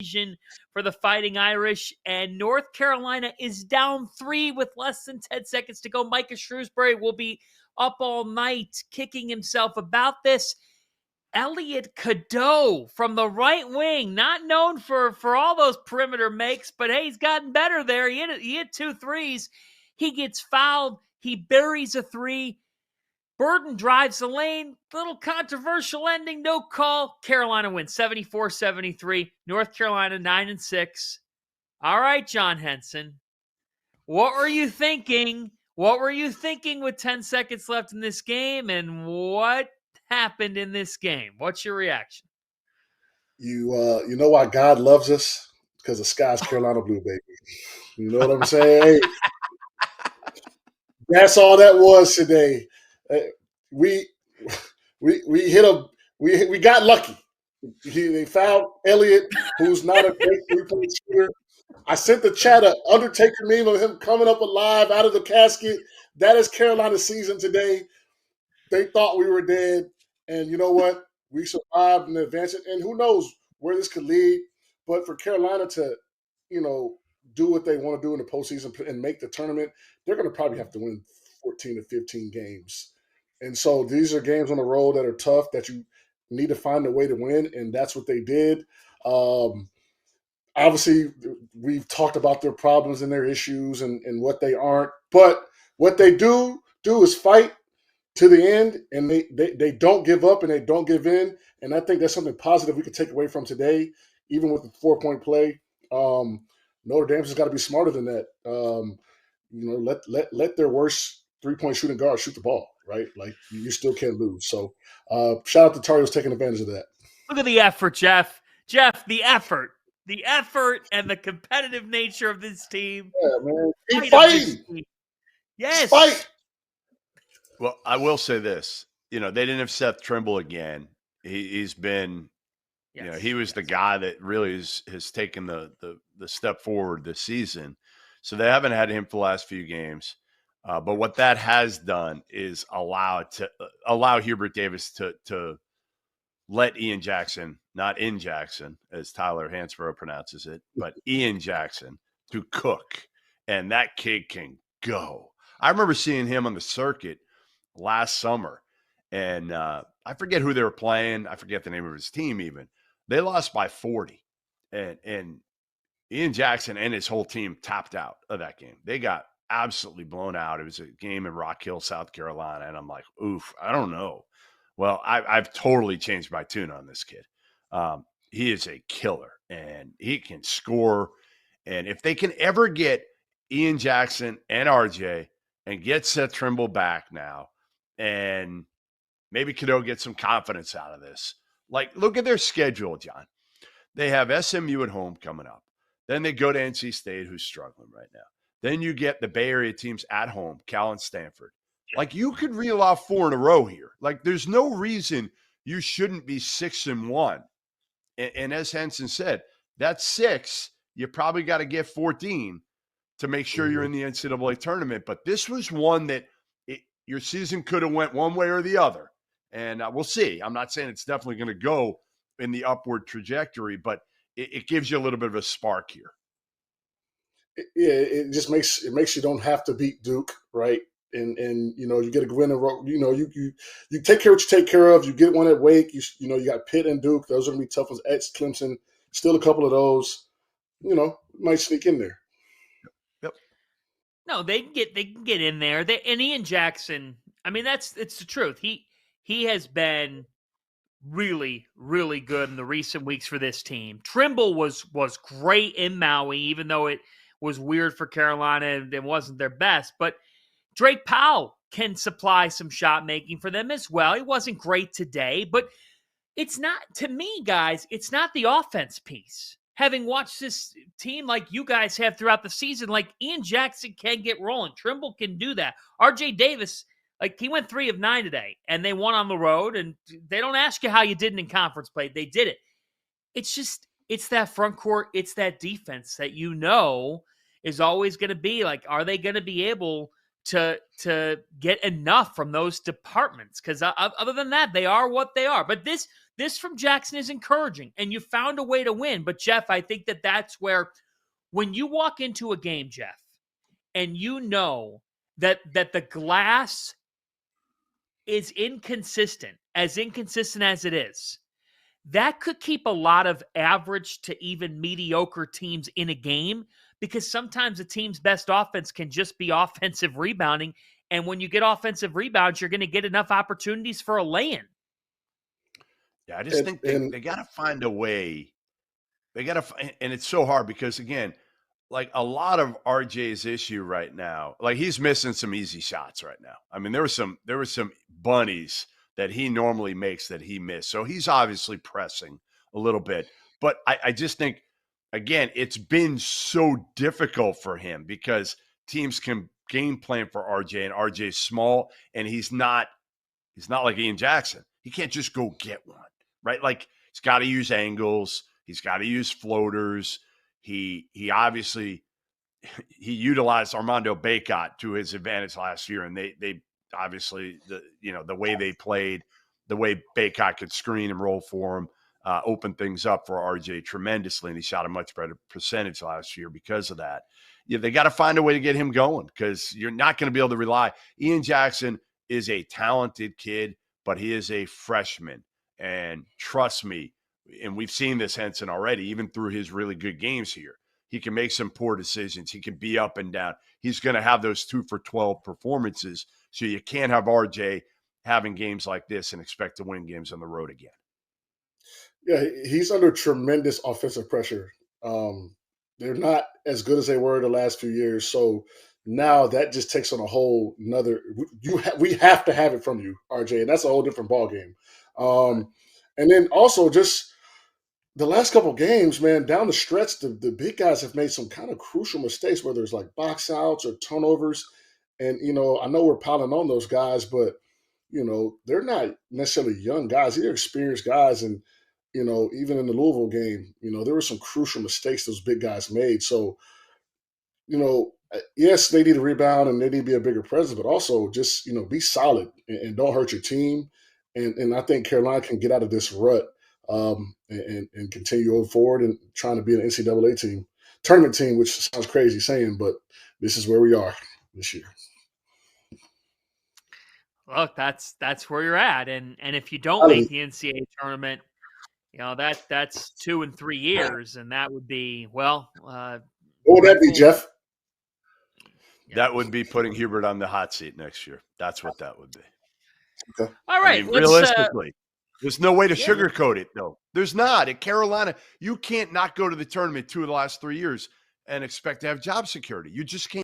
occasion for the Fighting Irish, and North Carolina is down 3 with less than 10 seconds to go. Micah Shrewsbury will be up all night kicking himself about this. Elliot Cadeau from the right wing, not known for all those perimeter makes, but hey, he's gotten better there. He hit 2 threes. He gets fouled. He buries a 3. Burden drives the lane. Little controversial ending. No call. Carolina wins 74-73. North Carolina 9-6. All right, John Henson. What were you thinking? What were you thinking with 10 seconds left in this game? And what happened in this game? What's your reaction? You know why God loves us? Because the sky's Carolina blue, baby. You know what I'm saying? Hey, that's all that was today. We hit we got lucky. They found Elliot, who's not a great three-point shooter. I sent the chat an Undertaker meme of him coming up alive out of the casket. That is Carolina's season today. They thought we were dead, and you know what? We survived and advanced, and who knows where this could lead. But for Carolina to, do what they want to do in the postseason and make the tournament, they're going to probably have to win 14 to 15 games. And so these are games on the road that are tough that you need to find a way to win, and that's what they did. Obviously, we've talked about their problems and their issues and what they aren't. But what they do is fight to the end, and they don't give up and they don't give in. And I think that's something positive we can take away from today, even with the 4-point play. Notre Dame's has got to be smarter than that. Let their worst 3-point shooting guard shoot the ball, right? Like, you still can't lose. So shout out to Tar Heels taking advantage of that. Look at the effort, Jeff. Jeff, the effort. The effort and the competitive nature of this team. Yeah, man. Keep fighting. Yes. Fight. Well, I will say this. They didn't have Seth Trimble again. He's been, he was the guy that really has taken the step forward this season. So they haven't had him for the last few games. But what that has done is allow Hubert Davis to let Ian Jackson, not in Jackson, as Tyler Hansborough pronounces it, but Ian Jackson, to cook. And that kid can go. I remember seeing him on the circuit last summer, and I forget who they were playing. I forget the name of his team even. They lost by 40. And Ian Jackson and his whole team tapped out of that game. They got absolutely blown out. It was a game in Rock Hill, South Carolina, and I'm like, oof, I don't know. Well, I've totally changed my tune on this kid. He is a killer, and he can score. And if they can ever get Ian Jackson and RJ and get Seth Trimble back now, and maybe Cadeau get some confidence out of this. Like, look at their schedule, John. They have SMU at home coming up. Then they go to NC State, who's struggling right now. Then you get the Bay Area teams at home, Cal and Stanford. Like, you could reel off 4 in a row here. Like, there's no reason you shouldn't be 6-1. And as Henson said, that's 6. You probably got to get 14 to make sure you're in the NCAA tournament. But this was one that your season could have went one way or the other. And we'll see. I'm not saying it's definitely going to go in the upward trajectory, but it gives you a little bit of a spark here. Yeah, it just makes you don't have to beat Duke, right? And you get a win in a row. You take care of what you take care of. You get one at Wake. You got Pitt and Duke. Those are gonna be tough ones. At Clemson, still a couple of those. Might sneak in there. Yep. No, they can get in there. And Ian Jackson, I mean, it's the truth. He has been really, really good in the recent weeks for this team. Trimble was great in Maui, even though it was weird for Carolina and it wasn't their best. But Drake Powell can supply some shot making for them as well. He wasn't great today, but it's not, to me, guys, it's not the offense piece. Having watched this team like you guys have throughout the season, like Ian Jackson can get rolling. Trimble can do that. RJ Davis, like, he went 3 of 9 today, and they won on the road, and they don't ask you how you did in conference play. They did it. It's that front court, it's that defense that is always going to be like, are they going to be able to get enough from those departments? Because other than that, they are what they are. But this This from Jackson is encouraging, and you found a way to win. But, Jeff, I think that's where when you walk into a game, Jeff, and you know that the glass is inconsistent as it is, that could keep a lot of average to even mediocre teams in a game, because sometimes a team's best offense can just be offensive rebounding. And when you get offensive rebounds, you're going to get enough opportunities for a lay-in. Yeah, I just think they got to find a way. They got to, and it's so hard because, again, like a lot of RJ's issue right now, like he's missing some easy shots right now. I mean, there were some bunnies that he normally makes that he missed. So he's obviously pressing a little bit. But I just think, again, it's been so difficult for him because teams can game plan for RJ, and RJ's small, and he's not like Ian Jackson. He can't just go get one, right? Like he's got to use angles. He's got to use floaters. He obviously he utilized Armando Bacot to his advantage last year, and they obviously the way they played, the way Bacot could screen and roll for him, opened things up for RJ tremendously, and he shot a much better percentage last year because of that. Yeah, they got to find a way to get him going because you're not going to be able to rely. Ian Jackson is a talented kid, but he is a freshman, and trust me, and we've seen this Henson already, even through his really good games here. He can make some poor decisions. He can be up and down. He's going to have those 2 for 12 performances. So you can't have RJ having games like this and expect to win games on the road again. Yeah, he's under tremendous offensive pressure. They're not as good as they were the last few years. So now that just takes on a whole nother we have to have it from you, RJ, and that's a whole different ballgame. And then also just the last couple of games, man, down the stretch, the big guys have made some kind of crucial mistakes, whether it's like box outs or turnovers. And, I know we're piling on those guys, but, they're not necessarily young guys. They're experienced guys. And, even in the Louisville game, there were some crucial mistakes those big guys made. So, yes, they need to rebound and they need to be a bigger presence, but also just, be solid and don't hurt your team. And I think Carolina can get out of this rut and continue going forward and trying to be an NCAA tournament team, which sounds crazy saying, but this is where we are this year. Look, that's where you're at, and if you don't make the NCAA tournament, that's 2 and 3 years, and that would be what would that be, Jeff? That would be putting Hubert on the hot seat next year. That's what that would be. Okay. All right. Realistically, there's no way to sugarcoat it, though. There's not. At Carolina, you can't not go to the tournament 2 of the last 3 years and expect to have job security. You just can't.